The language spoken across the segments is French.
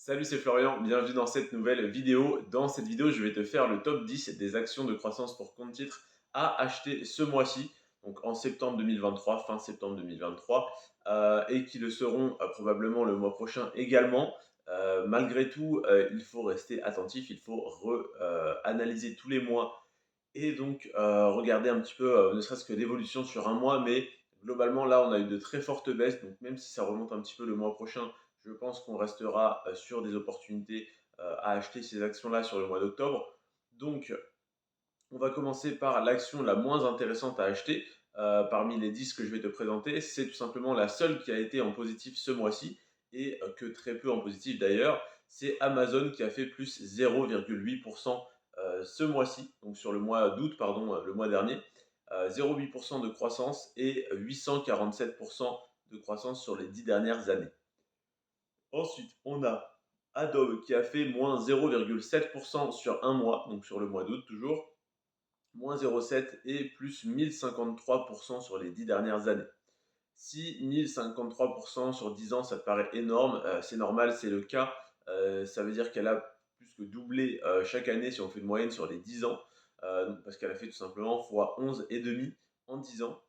Salut, c'est Florian, bienvenue dans cette nouvelle vidéo. Dans cette vidéo, je vais te faire le top 10 des actions de croissance pour compte titre à acheter ce mois-ci, donc en septembre 2023, fin septembre 2023, et qui le seront probablement le mois prochain également. Malgré tout, il faut rester attentif, il faut analyser tous les mois et donc regarder un petit peu, ne serait-ce que l'évolution sur un mois, mais globalement là on a eu de très fortes baisses, donc même si ça remonte un petit peu le mois prochain, je pense qu'on restera sur des opportunités à acheter ces actions-là sur le mois d'octobre. Donc on va commencer par l'action la moins intéressante à acheter parmi les 10 que je vais te présenter. C'est tout simplement la seule qui a été en positif ce mois-ci et que très peu en positif d'ailleurs. C'est Amazon qui a fait plus 0,8% ce mois-ci, donc sur le mois d'août, pardon, le mois dernier. 0,8% de croissance et 847% de croissance sur les 10 dernières années. Ensuite, on a Adobe qui a fait moins 0,7% sur un mois, donc sur le mois d'août toujours, moins 0,7 et plus 1053% sur les 10 dernières années. Si 1053% sur 10 ans, ça te paraît énorme, c'est normal, c'est le cas. Ça veut dire qu'elle a plus que doublé chaque année si on fait une moyenne sur les 10 ans, parce qu'elle a fait tout simplement fois 11,5 en 10 ans.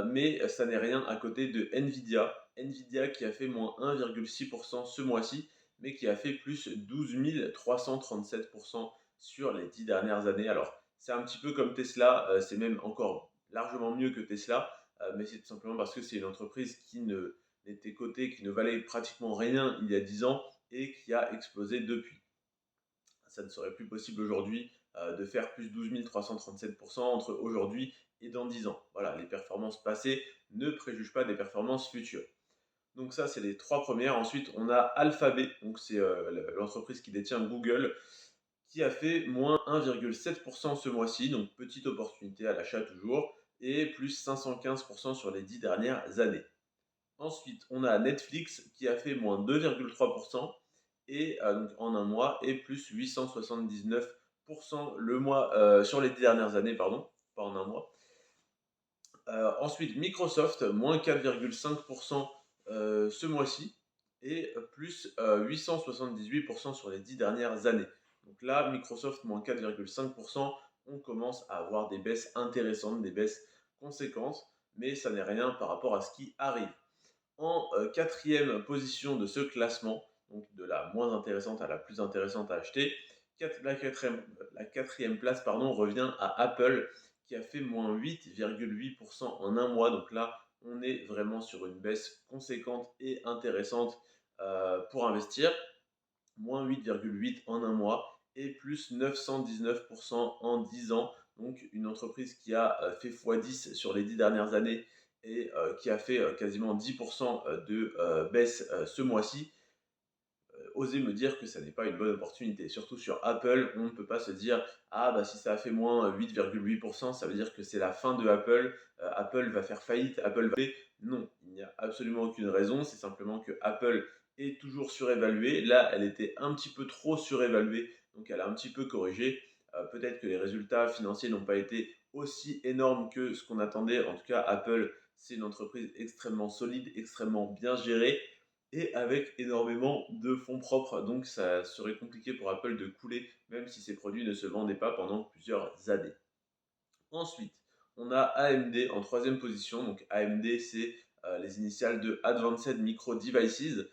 Mais ça n'est rien à côté de Nvidia. Nvidia qui a fait moins 1,6% ce mois-ci, mais qui a fait plus 12 337% sur les 10 dernières années. Alors, c'est un petit peu comme Tesla, c'est même encore largement mieux que Tesla, mais c'est tout simplement parce que c'est une entreprise qui n'était cotée, qui ne valait pratiquement rien il y a 10 ans et qui a explosé depuis. Ça ne serait plus possible aujourd'hui de faire plus 12 337% entre aujourd'hui et dans 10 ans. Voilà, les performances passées ne préjugent pas des performances futures. Donc ça, c'est les trois premières. Ensuite, on a Alphabet, donc c'est l'entreprise qui détient Google, qui a fait moins 1,7% ce mois-ci, donc petite opportunité à l'achat toujours, et plus 515% sur les 10 dernières années. Ensuite, on a Netflix qui a fait moins 2,3% et donc en un mois et plus 879% le mois sur les 10 dernières années, pardon, pas en un mois. Ensuite, Microsoft, moins 4,5% ce mois-ci et plus 878% sur les 10 dernières années. Donc là, Microsoft, moins 4,5%, on commence à avoir des baisses intéressantes, des baisses conséquentes, mais ça n'est rien par rapport à ce qui arrive. En quatrième position de ce classement, donc de la moins intéressante à la plus intéressante à acheter, la quatrième place revient à Apple qui a fait moins 8,8% en un mois. Donc là, on est vraiment sur une baisse conséquente et intéressante pour investir. Moins 8,8 en un mois et plus 919% en 10 ans. Donc une entreprise qui a fait x10 sur les 10 dernières années et qui a fait quasiment 10% de baisse ce mois-ci. Osez me dire que ça n'est pas une bonne opportunité. Surtout sur Apple, on ne peut pas se dire ah bah si ça a fait moins 8,8%, ça veut dire que c'est la fin de Apple, Apple va faire faillite, Apple va... Non, il n'y a absolument aucune raison, c'est simplement que Apple est toujours surévaluée. Là, elle était un petit peu trop surévaluée, donc elle a un petit peu corrigé. Peut-être que les résultats financiers n'ont pas été aussi énormes que ce qu'on attendait. En tout cas, Apple, c'est une entreprise extrêmement solide, extrêmement bien gérée et avec énormément de fonds propres. Donc ça serait compliqué pour Apple de couler, même si ces produits ne se vendaient pas pendant plusieurs années. Ensuite, on a AMD en troisième position. Donc AMD, c'est les initiales de Advanced Micro Devices,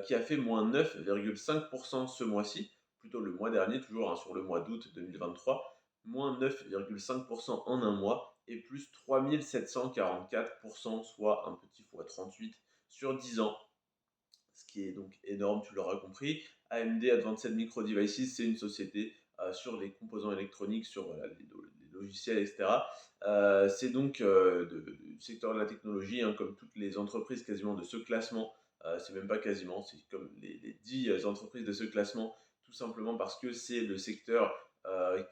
qui a fait moins 9,5% ce mois-ci, plutôt le mois dernier, toujours sur le mois d'août 2023, moins 9,5% en un mois et plus 3744%, soit un petit x 38 sur 10 ans, ce qui est donc énorme, tu l'auras compris. AMD Advanced Micro Devices, c'est une société sur les composants électroniques, sur les logiciels, etc. C'est donc du secteur de la technologie, hein, comme toutes les entreprises quasiment de ce classement. C'est même pas quasiment, c'est comme les 10 entreprises de ce classement, tout simplement parce que c'est le secteur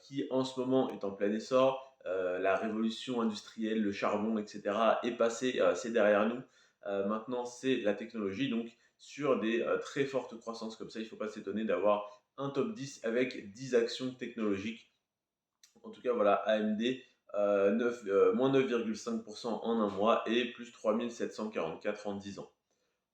qui en ce moment est en plein essor. La révolution industrielle, le charbon, etc. est passé, c'est derrière nous. Maintenant, c'est la technologie, donc sur des très fortes croissances comme ça, il ne faut pas s'étonner d'avoir un top 10 avec 10 actions technologiques. En tout cas, voilà, AMD, moins 9,5% en un mois et plus 3744 en 10 ans.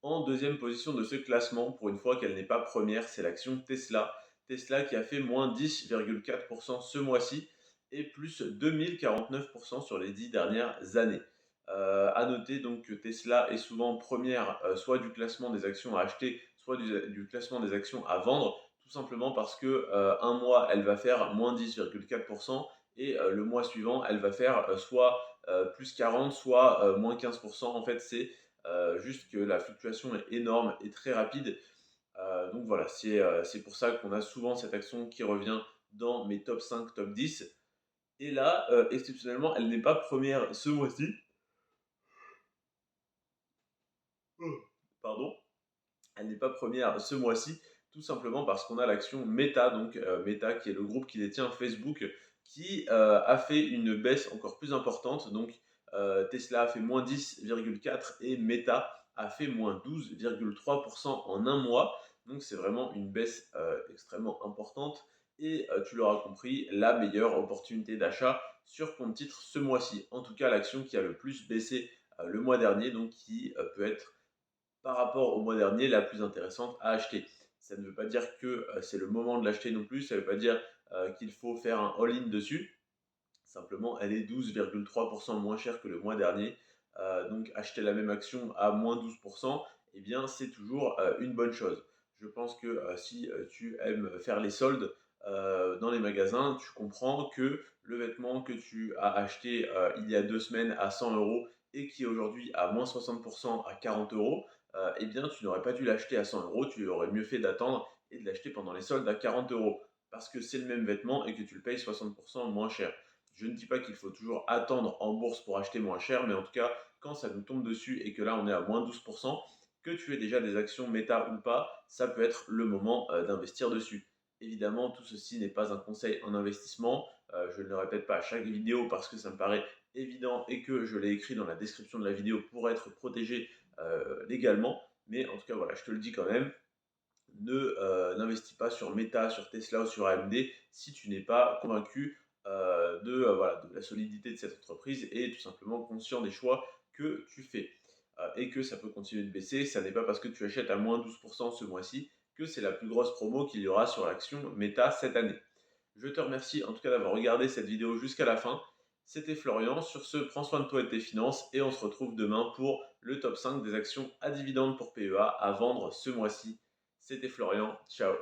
En deuxième position de ce classement, pour une fois qu'elle n'est pas première, c'est l'action Tesla. Tesla qui a fait moins 10,4% ce mois-ci et plus 2049% sur les 10 dernières années. À noter donc que Tesla est souvent première, soit du classement des actions à acheter, soit du classement des actions à vendre, tout simplement parce que un mois, elle va faire moins 10,4% et le mois suivant, elle va faire soit plus 40, soit moins 15%. En fait, c'est juste que la fluctuation est énorme et très rapide. Donc voilà, c'est pour ça qu'on a souvent cette action qui revient dans mes top 5, top 10. Et là, exceptionnellement, elle n'est pas première ce mois-ci. Pardon. Elle n'est pas première ce mois-ci, tout simplement parce qu'on a l'action Meta, donc Meta qui est le groupe qui détient Facebook, qui a fait une baisse encore plus importante. Donc Tesla a fait moins 10,4 et Meta a fait moins 12,3% en un mois. Donc c'est vraiment une baisse extrêmement importante. Et tu l'auras compris, la meilleure opportunité d'achat sur compte titre ce mois-ci. En tout cas, l'action qui a le plus baissé le mois dernier, donc qui peut être par rapport au mois dernier la plus intéressante à acheter. Ça ne veut pas dire que c'est le moment de l'acheter non plus, ça ne veut pas dire qu'il faut faire un all-in dessus. Simplement, elle est 12,3% moins chère que le mois dernier. Donc acheter la même action à moins 12%, eh bien c'est toujours une bonne chose. Je pense que si tu aimes faire les soldes dans les magasins, tu comprends que le vêtement que tu as acheté il y a 2 semaines à 100 euros et qui est aujourd'hui à moins 60% à 40 euros, eh bien tu n'aurais pas dû l'acheter à 100 euros, tu aurais mieux fait d'attendre et de l'acheter pendant les soldes à 40 euros parce que c'est le même vêtement et que tu le payes 60% moins cher. Je ne dis pas qu'il faut toujours attendre en bourse pour acheter moins cher, mais en tout cas, quand ça nous tombe dessus et que là on est à moins 12%, que tu aies déjà des actions méta ou pas, ça peut être le moment d'investir dessus. Évidemment, tout ceci n'est pas un conseil en investissement. Je ne le répète pas à chaque vidéo parce que ça me paraît évident et que je l'ai écrit dans la description de la vidéo pour être protégé légalement. Mais en tout cas, voilà, je te le dis quand même, n'investis pas sur Meta, sur Tesla ou sur AMD si tu n'es pas convaincu voilà, de la solidité de cette entreprise et tout simplement conscient des choix que tu fais. Et que ça peut continuer de baisser. Ça n'est pas parce que tu achètes à moins 12% ce mois-ci que c'est la plus grosse promo qu'il y aura sur l'action Meta cette année. Je te remercie en tout cas d'avoir regardé cette vidéo jusqu'à la fin. C'était Florian. Sur ce, prends soin de toi et de tes finances et on se retrouve demain pour le top 5 des actions à dividendes pour PEA à vendre ce mois-ci. C'était Florian. Ciao.